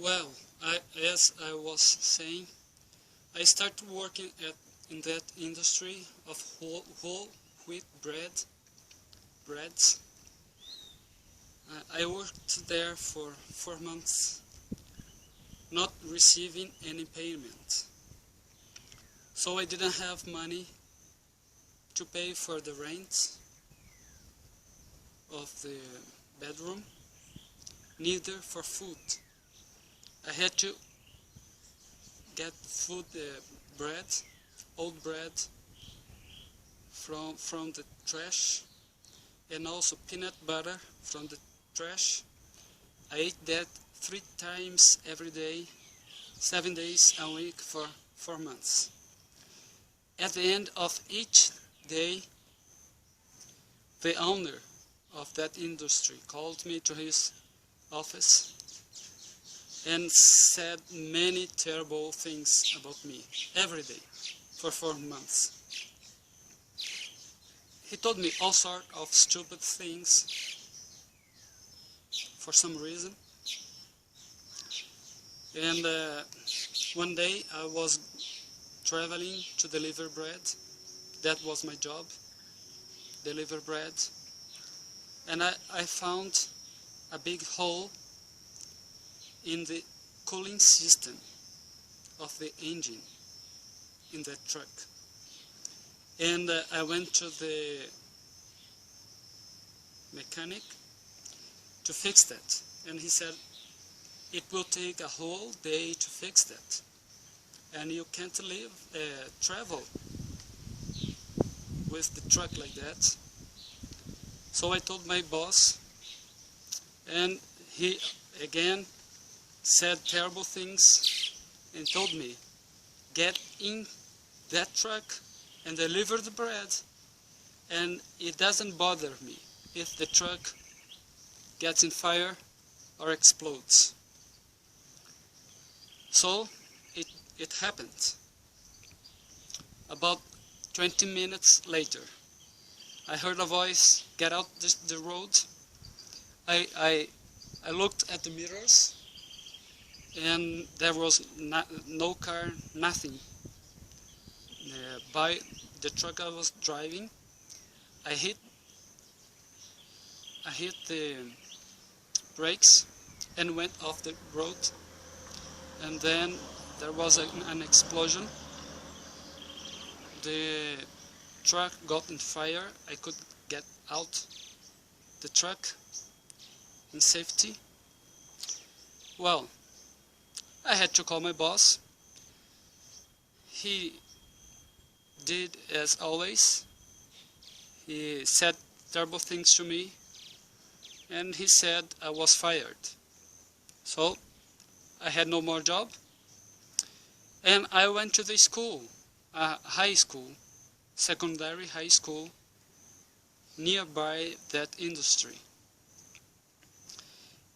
Well, as I was saying, I started working in that industry of whole wheat breads. I worked there for 4 months, not receiving any payment. So I didn't have money to pay for the rent of the bedroom, neither for food. I had to get food, bread, old bread from the trash, and also peanut butter from the trash. I ate that 3 times every day, 7 days a week for 4 months. At the end of each day, the owner of that industry called me to his office and said many terrible things about me every day for 4 months. He told me all sorts of stupid things for some reason. And one day I was traveling to deliver bread. That was my job, deliver bread. And I found a big hole in the cooling system of the engine in that truck. And I went to the mechanic to fix that. And he said, it will take a whole day to fix that. And you can't travel with the truck like that. So I told my boss, and he again said terrible things and told me, get in that truck and deliver the bread, and it doesn't bother me if the truck gets in fire or explodes. So it happened. About 20 minutes later, I heard a voice, get out the road. I looked at the mirrors, and there was no car, nothing. By the truck I was driving, I hit the brakes and went off the road, and then there was an explosion. The truck got in fire. I could get out the truck in safety. Well, I had to call my boss. He did as always. He said terrible things to me, and he said I was fired. So I had no more job, and I went to the school, high school, secondary high school, nearby that industry.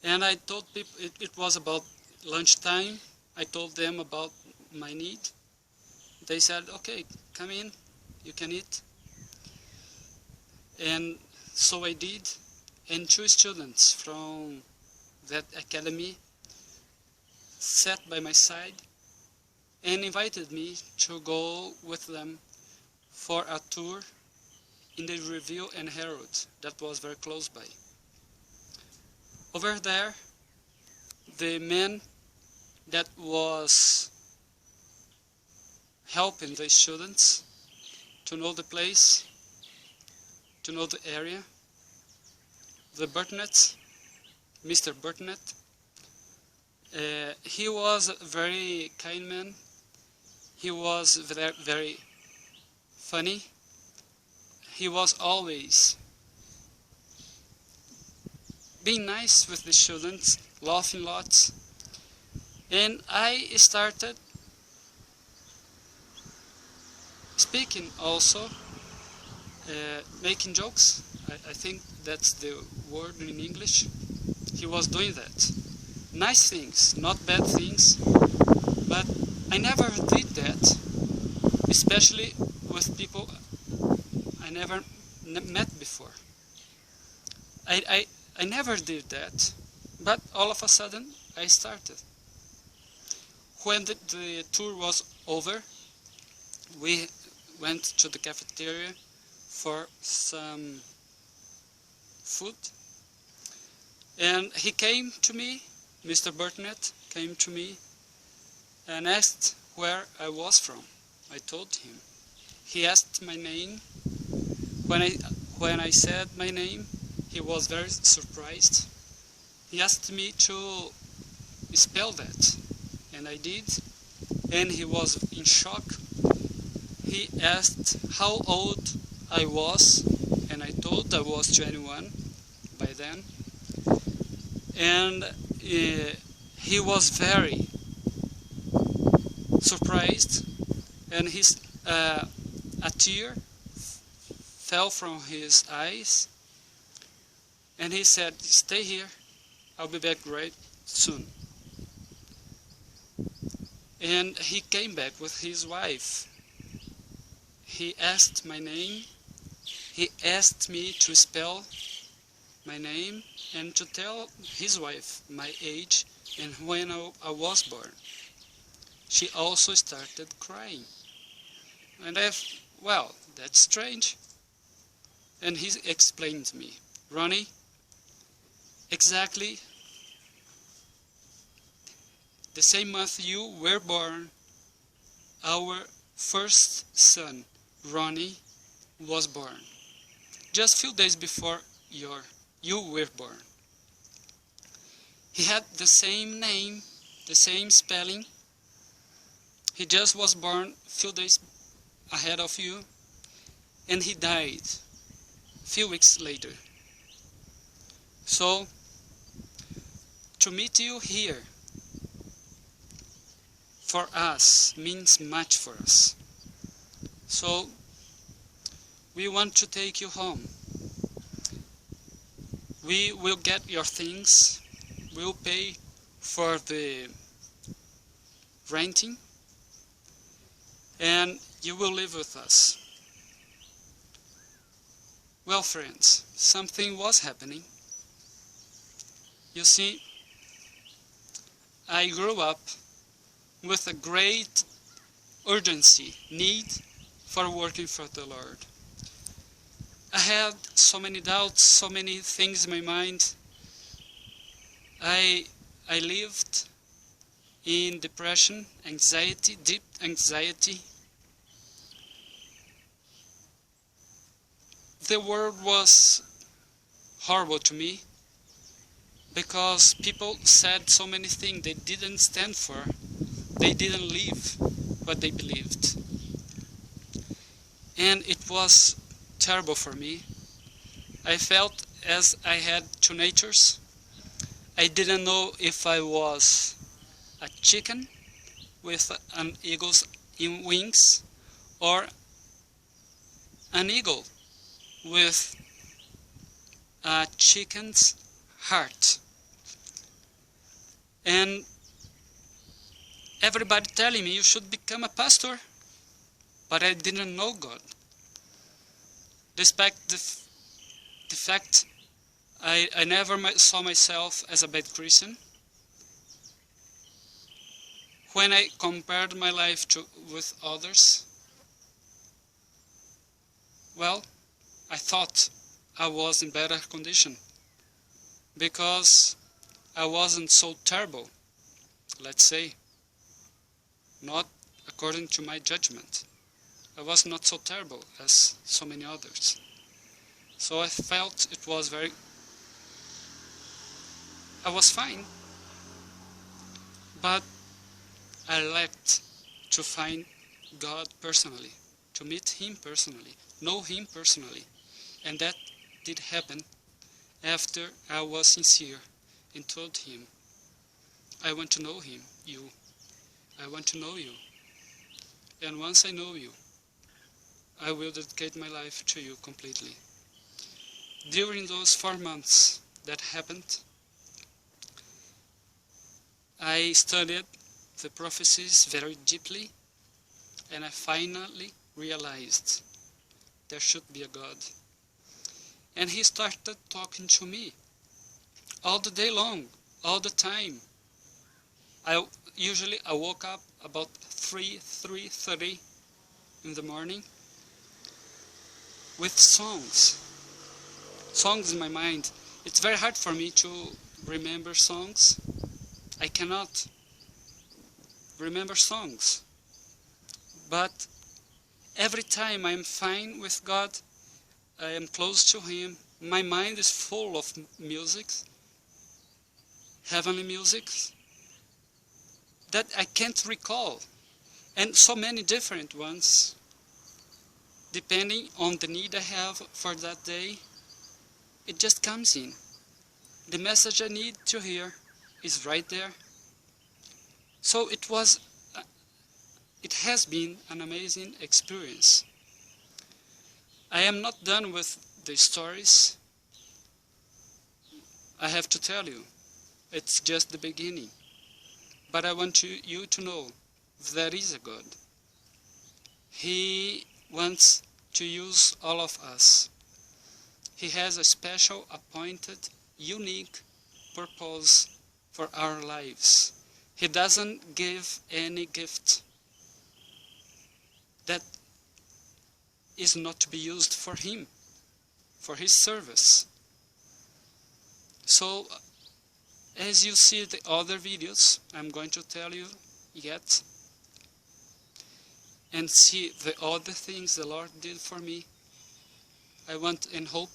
And I told people, it was about lunchtime. I told them about my need. They said, okay, come in, you can eat. And so I did, and 2 students from that academy sat by my side and invited me to go with them for a tour in the Review and Herald that was very close by. Over there, the man that was helping the students to know the place, to know the area, the Burtnett, Mr. Burtnett, he was a very kind man. He was very funny. He was always being nice with the students, laughing lots. And I started speaking also, making jokes. I think that's the word in English. He was doing that. Nice things, not bad things. But I never did that, especially with people I never met before. I never did that, but all of a sudden I started. When the tour was over, we went to the cafeteria for some food, and he came to me, Mr. Burnett came to me and asked where I was from. I told him. He asked my name. When I said my name, he was very surprised. He asked me to spell that, and I did, and he was in shock. He asked how old I was, and I told I was 21 by then, and he was very surprised, and a tear fell from his eyes, and he said, "Stay here, I'll be back right soon." And he came back with his wife. He asked my name, he asked me to spell my name and to tell his wife my age and when I was born. She also started crying. And well, that's strange. And he explained to me, "Ronnie, exactly the same month you were born, our first son, Ronnie, was born. Just a few days before you were born. He had the same name, the same spelling. He just was born a few days ahead of you, and he died a few weeks later. So, to meet you here, for us, means much for us. So, we want to take you home. We will get your things, we'll pay for the renting, and you will live with us." Well, friends, something was happening. You see, I grew up with a great urgency, need for working for the Lord. I had so many doubts, so many things in my mind. I lived in depression, anxiety, deep anxiety. The world was horrible to me because people said so many things they didn't stand for. They didn't live what they believed. And it was terrible for me. I felt as I had two natures. I didn't know if I was a chicken with an eagle's wings or an eagle with a chicken's heart. And everybody telling me you should become a pastor, but I didn't know God. Despite the fact I never saw myself as a bad Christian. When I compared my life with others, well, I thought I was in better condition because I wasn't so terrible, let's say, not according to my judgment. I was not so terrible as so many others. So I felt it was I was fine, but I lacked to find God personally, to meet Him personally, know Him personally. And that did happen after I was sincere and told Him, I want to know Him, you. I want to know you. And once I know you, I will dedicate my life to you completely. During those 4 months that happened, I studied the prophecies very deeply, and I finally realized there should be a God. And He started talking to me all the day long, all the time, I woke up about 3:30 in the morning with songs in my mind. It's very hard for me to remember songs. I cannot remember songs. But every time I'm fine with God, I am close to Him, my mind is full of music, heavenly music, that I can't recall. And so many different ones, depending on the need I have for that day. It just comes in. The message I need to hear is right there. So it has been an amazing experience. I am not done with the stories. I have to tell you, it's just the beginning. But I want you to know there is a God. He wants to use all of us. He has a special, appointed, unique purpose for our lives. He doesn't give any gift that is not to be used for Him, for His service. So, as you see the other videos, I'm going to tell you yet, and see the other things the Lord did for me, I want and hope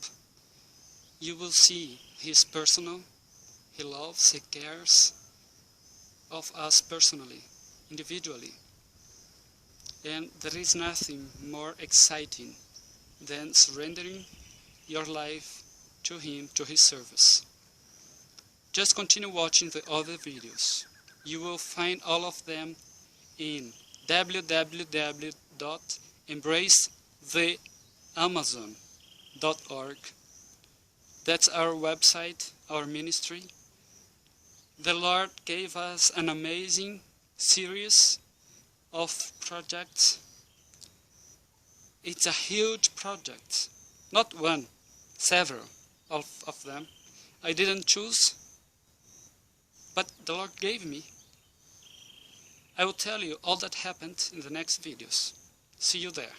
you will see His personal. He loves, He cares of us personally, individually. And there is nothing more exciting than surrendering your life to Him, to His service. Just continue watching the other videos. You will find all of them in www.embracetheamazon.org. That's our website, our ministry. The Lord gave us an amazing series of projects. It's a huge project. Not one, several of them. I didn't choose, but the Lord gave me. I will tell you all that happened in the next videos. See you there.